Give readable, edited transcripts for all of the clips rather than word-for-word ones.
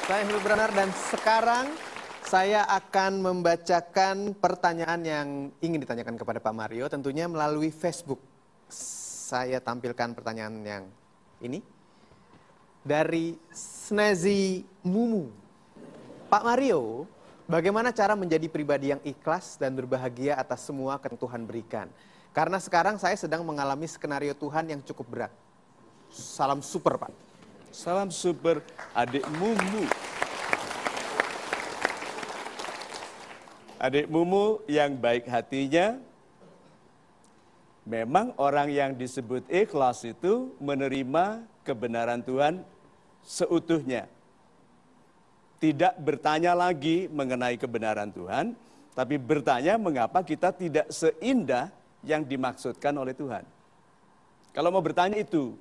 Saya Hilbert Branar dan sekarang saya akan membacakan pertanyaan yang ingin ditanyakan kepada Pak Mario, tentunya melalui Facebook. Saya tampilkan pertanyaan yang ini dari Snazzy Mumu. Pak Mario, bagaimana cara menjadi pribadi yang ikhlas dan berbahagia atas semua yang Tuhan berikan? Karena sekarang saya sedang mengalami skenario Tuhan yang cukup berat. Salam super, Pak. Salam super adik Mumu. Adik Mumu yang baik hatinya, memang orang yang disebut ikhlas itu menerima kebenaran Tuhan seutuhnya. Tidak bertanya lagi mengenai kebenaran Tuhan, tapi bertanya mengapa kita tidak seindah yang dimaksudkan oleh Tuhan. Kalau mau bertanya itu,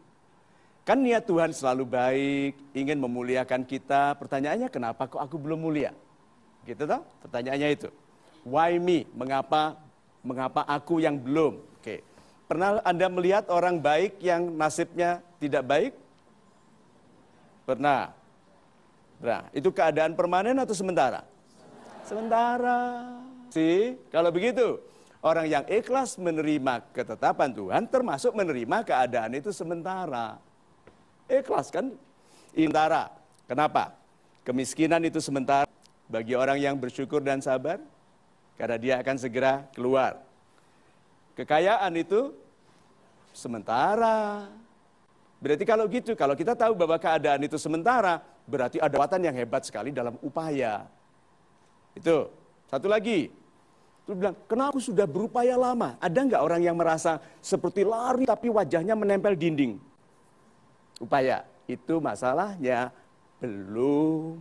kan niat Tuhan selalu baik, ingin memuliakan kita. Pertanyaannya, kenapa kok aku belum mulia? Gitu toh? Pertanyaannya itu. Why me? Mengapa aku yang belum? Oke. Pernah Anda melihat orang baik yang nasibnya tidak baik? Pernah. Nah, itu keadaan permanen atau sementara? Sementara. Kalau begitu, orang yang ikhlas menerima ketetapan Tuhan termasuk menerima keadaan itu sementara. Ikhlas kan? Sementara. Kenapa? Kemiskinan itu sementara bagi orang yang bersyukur dan sabar, karena dia akan segera keluar. Kekayaan itu sementara. Berarti kalau gitu, kalau kita tahu bahwa keadaan itu sementara, berarti ada kekuatan yang hebat sekali dalam upaya. Itu. Satu lagi. Terus bilang, kenapa aku sudah berupaya lama? Ada nggak orang yang merasa seperti lari tapi wajahnya menempel dinding? Upaya, itu masalahnya belum.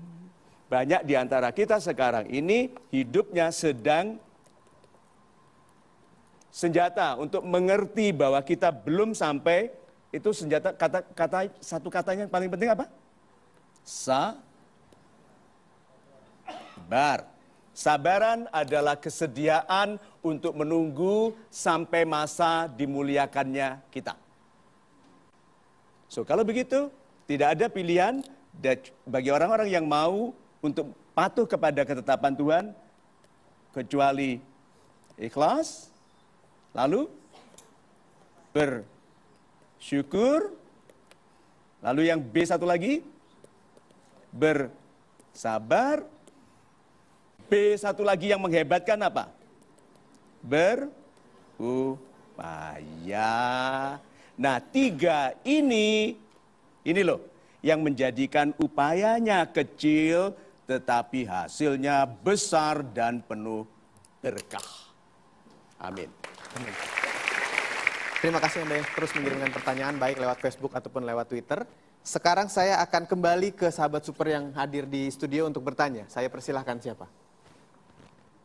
Banyak di antara kita sekarang ini hidupnya sedang senjata untuk mengerti bahwa kita belum sampai, itu senjata, satu katanya yang paling penting apa? Sabar. Sabaran adalah kesediaan untuk menunggu sampai masa dimuliakannya kita. So, kalau begitu, tidak ada pilihan bagi orang-orang yang mau untuk patuh kepada ketetapan Tuhan, kecuali ikhlas, lalu bersyukur, lalu yang B satu lagi, bersabar, B satu lagi yang menghebatkan apa? Berupaya. Nah, tiga ini loh, yang menjadikan upayanya kecil, tetapi hasilnya besar dan penuh berkah. Amin. Amin. Terima kasih Anda yang terus mengirimkan pertanyaan, baik lewat Facebook ataupun lewat Twitter. Sekarang saya akan kembali ke sahabat super yang hadir di studio untuk bertanya. Saya persilahkan siapa?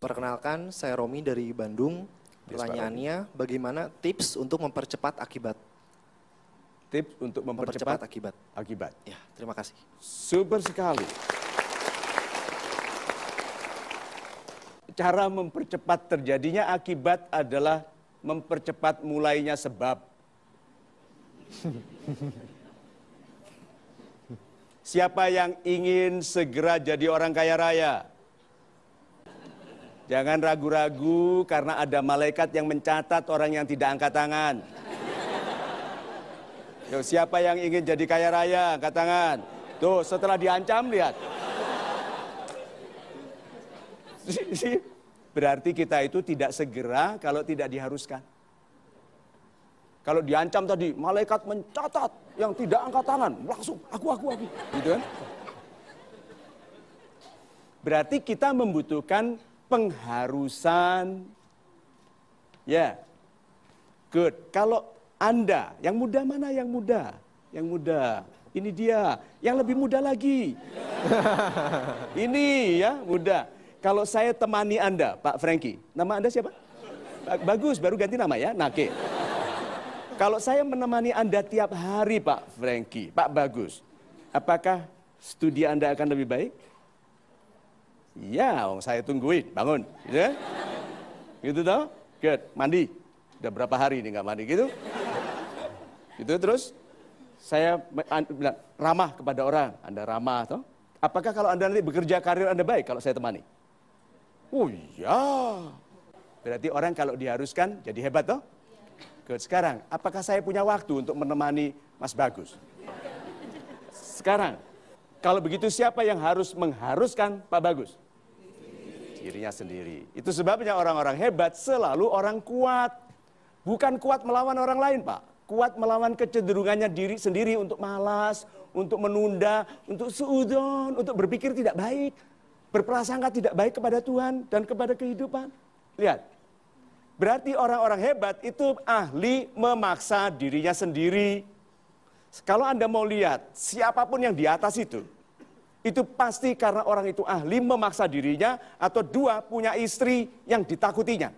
Perkenalkan, saya Romi dari Bandung. Pertanyaannya, bagaimana tips untuk mempercepat akibat? Tips untuk mempercepat akibat. Ya, terima kasih. Super sekali. Cara mempercepat terjadinya akibat adalah mempercepat mulainya sebab. Siapa yang ingin segera jadi orang kaya raya? Jangan ragu-ragu karena ada malaikat yang mencatat orang yang tidak angkat tangan. Yo, siapa yang ingin jadi kaya raya? Angkat tangan. Tuh, setelah diancam, lihat. Berarti kita itu tidak segera kalau tidak diharuskan. Kalau diancam tadi, malaikat mencatat yang tidak angkat tangan. Langsung, aku. Gitu kan? Berarti kita membutuhkan pengharusan. Ya. Good. Kalau Anda, yang muda mana yang muda? Yang muda. Ini dia. Yang lebih muda lagi. Ini ya, muda. Kalau saya temani Anda, Pak Franky. Nama Anda siapa? Bagus, baru ganti nama ya, Nake. Kalau saya menemani Anda tiap hari, Pak Franky, Pak Bagus. Apakah studi Anda akan lebih baik? Iya, saya tungguin, bangun. Gitu ya? Gitu toh? Good, mandi. Udah berapa hari ini nggak mandi gitu? Itu terus saya bilang ramah kepada orang, Anda ramah toh? Apakah kalau Anda nanti bekerja karir Anda baik kalau saya temani? Oh iya. Berarti orang kalau diharuskan jadi hebat toh? Good. Sekarang, apakah saya punya waktu untuk menemani Mas Bagus? Sekarang, kalau begitu siapa yang harus mengharuskan Pak Bagus? Dirinya sendiri. Itu sebabnya orang-orang hebat selalu orang kuat. Bukan kuat melawan orang lain, Pak. Kuat melawan kecenderungannya diri sendiri untuk malas, untuk menunda, untuk suudzon, untuk berpikir tidak baik, berprasangka tidak baik kepada Tuhan dan kepada kehidupan. Lihat, berarti orang-orang hebat itu ahli memaksa dirinya sendiri. Kalau Anda mau lihat siapapun yang di atas itu pasti karena orang itu ahli memaksa dirinya atau dua punya istri yang ditakutinya.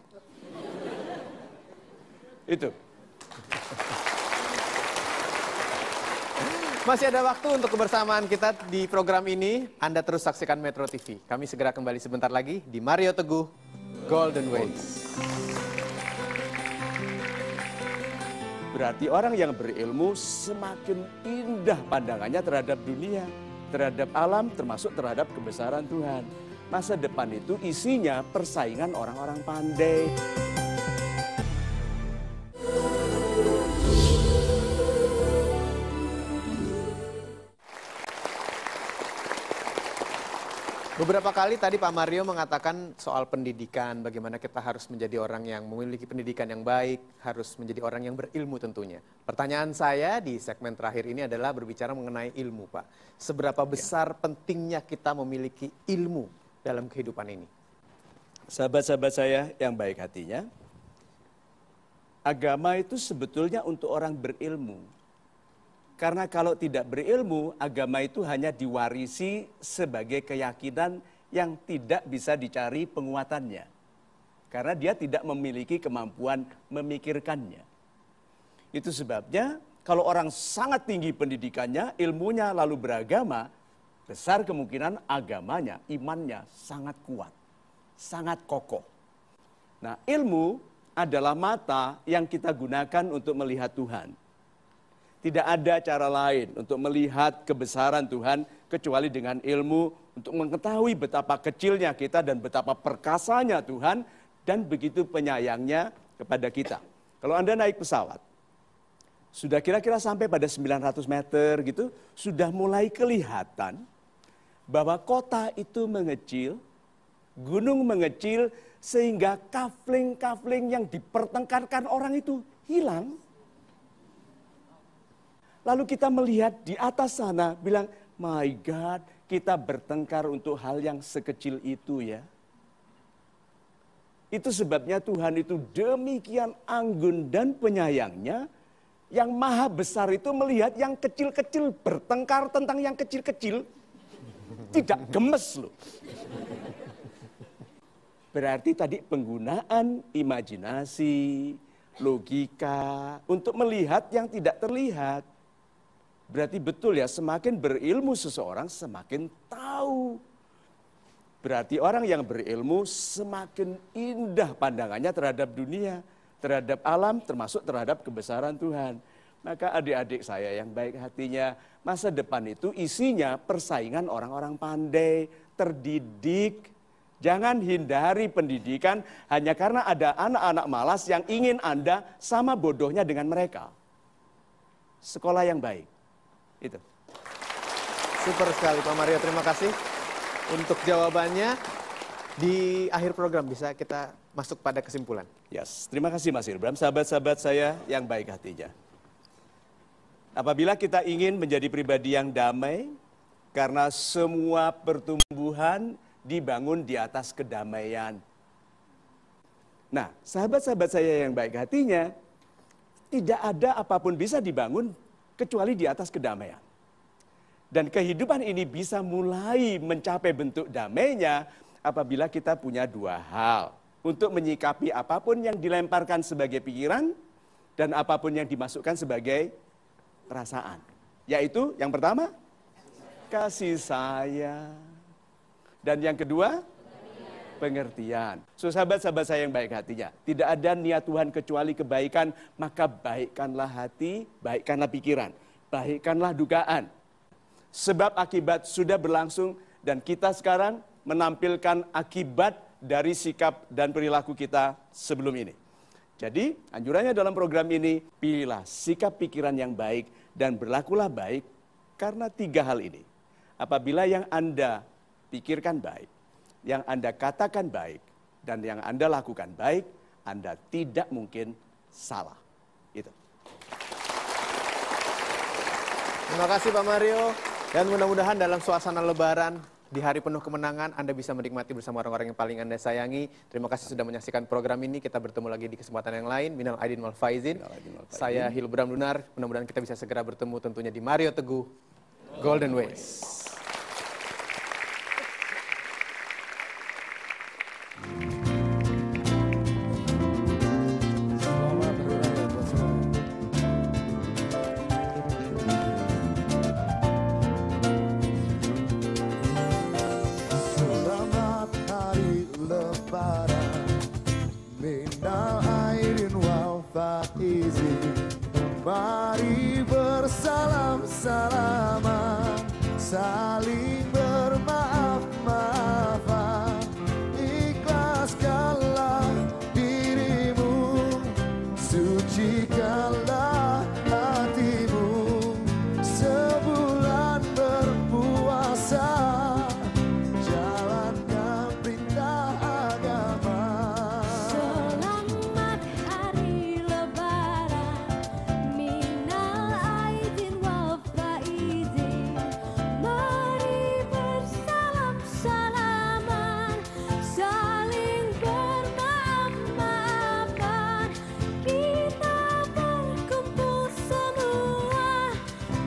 Itu. Masih ada waktu untuk kebersamaan kita di program ini. Anda terus saksikan Metro TV. Kami segera kembali sebentar lagi di Mario Teguh Golden Ways. Berarti orang yang berilmu semakin indah pandangannya terhadap dunia, terhadap alam, termasuk terhadap kebesaran Tuhan. Masa depan itu isinya persaingan orang-orang pandai. Beberapa kali tadi Pak Mario mengatakan soal pendidikan, bagaimana kita harus menjadi orang yang memiliki pendidikan yang baik, harus menjadi orang yang berilmu tentunya. Pertanyaan saya di segmen terakhir ini adalah berbicara mengenai ilmu, Pak. Seberapa besar pentingnya kita memiliki ilmu dalam kehidupan ini? Sahabat-sahabat saya yang baik hatinya, agama itu sebetulnya untuk orang berilmu. Karena kalau tidak berilmu, agama itu hanya diwarisi sebagai keyakinan yang tidak bisa dicari penguatannya. Karena dia tidak memiliki kemampuan memikirkannya. Itu sebabnya kalau orang sangat tinggi pendidikannya, ilmunya lalu beragama, besar kemungkinan agamanya, imannya sangat kuat, sangat kokoh. Nah, ilmu adalah mata yang kita gunakan untuk melihat Tuhan. Tidak ada cara lain untuk melihat kebesaran Tuhan kecuali dengan ilmu untuk mengetahui betapa kecilnya kita dan betapa perkasanya Tuhan dan begitu penyayangnya kepada kita. Kalau Anda naik pesawat, sudah kira-kira sampai pada 900 meter gitu, sudah mulai kelihatan bahwa kota itu mengecil, gunung mengecil, sehingga kafling-kafling yang dipertengkarkan orang itu hilang. Lalu kita melihat di atas sana, bilang, my God, kita bertengkar untuk hal yang sekecil itu ya. Itu sebabnya Tuhan itu demikian anggun dan penyayangnya, yang maha besar itu melihat yang kecil-kecil bertengkar tentang yang kecil-kecil, tidak gemes loh. Berarti tadi penggunaan imajinasi, logika, untuk melihat yang tidak terlihat. Berarti betul ya, semakin berilmu seseorang semakin tahu. Berarti orang yang berilmu semakin indah pandangannya terhadap dunia, terhadap alam, termasuk terhadap kebesaran Tuhan. Maka adik-adik saya yang baik hatinya, masa depan itu isinya persaingan orang-orang pandai, terdidik. Jangan hindari pendidikan hanya karena ada anak-anak malas yang ingin Anda sama bodohnya dengan mereka. Sekolah yang baik. Itu. Super sekali Pak Mario, terima kasih untuk jawabannya. Di akhir program bisa kita masuk pada kesimpulan. Yes, terima kasih Mas Ilbram, sahabat-sahabat saya yang baik hatinya. Apabila kita ingin menjadi pribadi yang damai, karena semua pertumbuhan dibangun di atas kedamaian. Nah, sahabat-sahabat saya yang baik hatinya, tidak ada apapun bisa dibangun kecuali di atas kedamaian. Dan kehidupan ini bisa mulai mencapai bentuk damainya apabila kita punya dua hal. Untuk menyikapi apapun yang dilemparkan sebagai pikiran dan apapun yang dimasukkan sebagai perasaan. Yaitu yang pertama, kasih sayang. Dan yang kedua, pengertian. So, sahabat-sahabat saya yang baik hatinya, tidak ada niat Tuhan kecuali kebaikan, maka baikkanlah hati, baikkanlah pikiran, baikkanlah dugaan. Sebab akibat sudah berlangsung dan kita sekarang menampilkan akibat dari sikap dan perilaku kita sebelum ini. Jadi, anjurannya dalam program ini, pilihlah sikap pikiran yang baik dan berlakulah baik karena 3 hal ini. Apabila yang Anda pikirkan baik, yang Anda katakan baik, dan yang Anda lakukan baik, Anda tidak mungkin salah. Itu. Terima kasih Pak Mario. Dan mudah-mudahan dalam suasana lebaran, di hari penuh kemenangan, Anda bisa menikmati bersama orang-orang yang paling Anda sayangi. Terima kasih sudah menyaksikan program ini. Kita bertemu lagi di kesempatan yang lain. Minal aidin wal faizin. Saya Hilbram Lunar. Mudah-mudahan kita bisa segera bertemu tentunya di Mario Teguh Golden Ways. Mari bersalam-salaman, saling bermaaf-maafan. Ikhlaskanlah dirimu, sucikanlah hatimu. Sebulan berpuasa, jalankan perintah agama. Selamat hari lebaran, minal aidin wal faizin. Mari bersalam-salaman, saling bermaaf-maafan. Kita berkumpul semua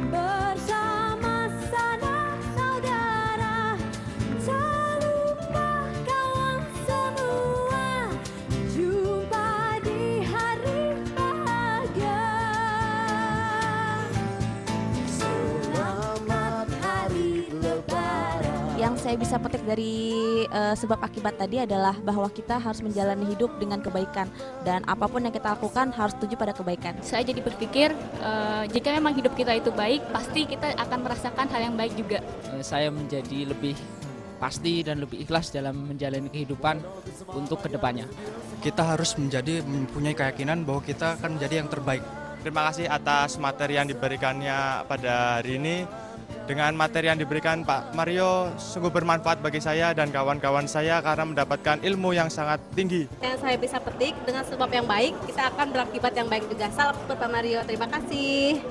bersama sanak saudara. Tak lupa kawan semua, jumpa di hari bahagia. Selamat hari lebaran. Yang saya bisa petik dari sebab akibat tadi adalah bahwa kita harus menjalani hidup dengan kebaikan dan apapun yang kita lakukan harus tuju pada kebaikan. Saya jadi berpikir jika memang hidup kita itu baik, pasti kita akan merasakan hal yang baik juga. Saya menjadi lebih pasti dan lebih ikhlas dalam menjalani kehidupan untuk kedepannya. Kita harus mempunyai keyakinan bahwa kita akan menjadi yang terbaik. Terima kasih atas materi yang diberikannya pada hari ini. Dengan materi yang diberikan Pak Mario sungguh bermanfaat bagi saya dan kawan-kawan saya karena mendapatkan ilmu yang sangat tinggi. Yang saya bisa petik dengan sebab yang baik, kita akan berakibat yang baik juga. Salam buat Pak Mario, terima kasih.